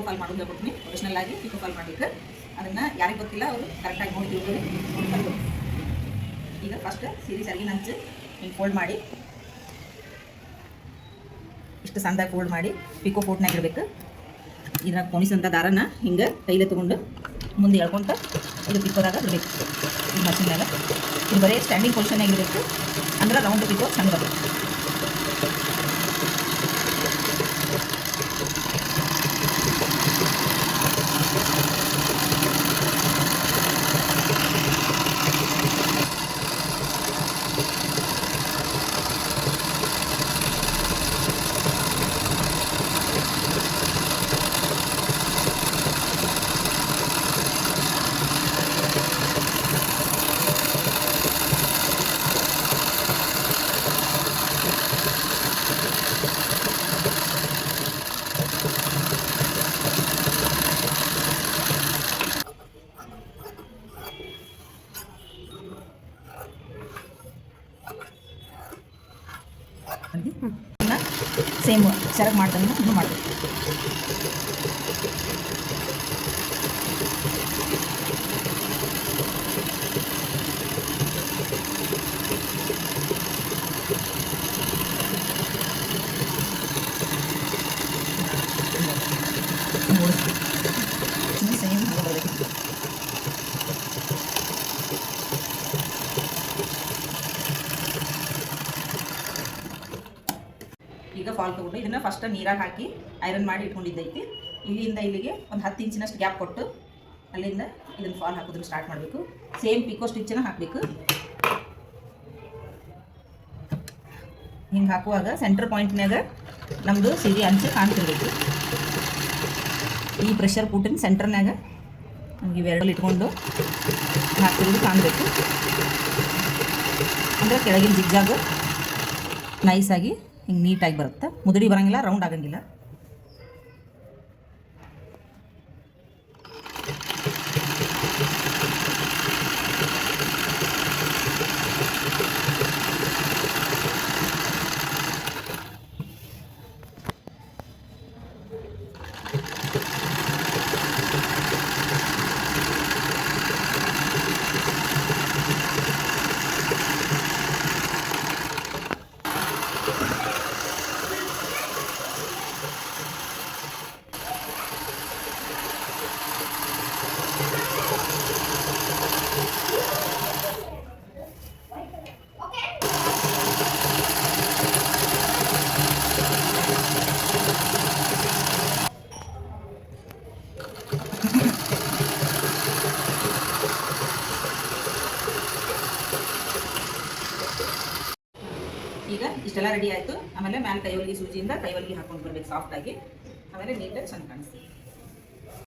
Fall ಮಾಡೋದು ಹೇಳ್ಕೊಡ್ತೀನಿ. Professional ಆಗಿ ಪಿಕೋ ಫಾಲ್ ಮಾಡಲಿಕ್ಕೆ ಅದನ್ನು ಯಾರಿಗೆ ಗೊತ್ತಿಲ್ಲ ಅವರು ಕರೆಕ್ಟಾಗಿ ನೋಡಿ ತಿಳ್ಕೊಳ್ಳಿ, ನೋಡಿ ಕಲ್ತ್ಕೊಳ್ಳಿ. ಈಗ ಫಸ್ಟ್ ಸೀರೆ ಸರಿಗಿನ ಹಂಚು ಹಿಂಗೆ ಫೋಲ್ಡ್ ಮಾಡಿ ಇಷ್ಟು ಸಣ್ಣದಾಗಿ ಫೋಲ್ಡ್ ಮಾಡಿ ಪಿಕೋ ಫೋಟ್ನಾಗ ಇಡಬೇಕು. ಇದ್ರಾಗ ಕೋಣಿಸಂಥ ದಾರನ ಹಿಂಗೆ ಕೈಲೇ ತೊಗೊಂಡು ಮುಂದೆ ಎಳ್ಕೊಂತ ಇದು ಪಿಕೋದಾಗ ಇಡಬೇಕು. ಈ ಮಷಿನ್ ಮೇಲೆ ಇದು ಬರೀ ಸ್ಟ್ಯಾಂಡಿಂಗ್ ಪೊಸಿಷನ್ನಾಗ ಇರಬೇಕು, ಅಂದ್ರೆ ರೌಂಡ್ ಪಿಕೋ ಚಂದ ಬರಬೇಕು. ಸೇಮ್ ಸೆರಗ್ ಮಾಡ್ದಂಗೆ ಇನ್ನೂ ಮಾಡಬೇಕು. ಸೇಮ್ ಬರಬೇಕು. ಈಗ ಫಾಲ್ ತೊಗೊಂಡು ಇದನ್ನು ಫಸ್ಟ್ ನೀರಾಗಿ ಹಾಕಿ ಐರನ್ ಮಾಡಿ ಇಟ್ಕೊಂಡಿದ್ದೈತಿ. ಇಲ್ಲಿಂದ ಇಲ್ಲಿಗೆ ಒಂದು 10 ಇಂಚಿನಷ್ಟು ಗ್ಯಾಪ್ ಕೊಟ್ಟು ಅಲ್ಲಿಂದ ಇದನ್ನು ಫಾಲ್ ಹಾಕೋದನ್ನು ಸ್ಟಾರ್ಟ್ ಮಾಡಬೇಕು. ಸೇಮ್ ಪಿಕೋ ಸ್ಟಿಚ್ಚನ್ನು ಹಾಕಬೇಕು. ಹಿಂಗೆ ಹಾಕುವಾಗ ಸೆಂಟರ್ ಪಾಯಿಂಟ್ನಾಗ ನಮ್ಮದು ಸೀರೆ ಅಂಚು ಕಾಣ್ತಿರ್ಬೇಕು. ಈ ಪ್ರೆಷರ್ ಪೂಟಿನ ಸೆಂಟರ್ನಾಗ ನಮಗೆ ಇವೆರಡಲ್ಲಿ ಇಟ್ಕೊಂಡು ಹಾಕ್ತಿರೋದು ಕಾಣಬೇಕು. ಅಂದರೆ ಕೆಳಗಿನ ಜಿಗ್ಜಾಗು ನೈಸಾಗಿ ಹಿಂಗೆ ನೀಟಾಗಿ ಬರುತ್ತೆ. ಮುದುಡಿ ಬರೋಂಗಿಲ್ಲ, ರೌಂಡ್ ಆಗಂಗಿಲ್ಲ. ಈಗ ಇಷ್ಟೆಲ್ಲ ರೆಡಿ ಆಯಿತು. ಆಮೇಲೆ ಮೇಲೆ ಕೈವಲಿಗೆ ಸೂಜಿಯಿಂದ ಕೈವಲಿಗೆ ಹಾಕೊಂಡು ಬರಬೇಕು ಸಾಫ್ಟಾಗಿ. ಆಮೇಲೆ ನೀಟಾಗಿ ಚೆಂದ ಕಾಣಿಸ್ತೀವಿ.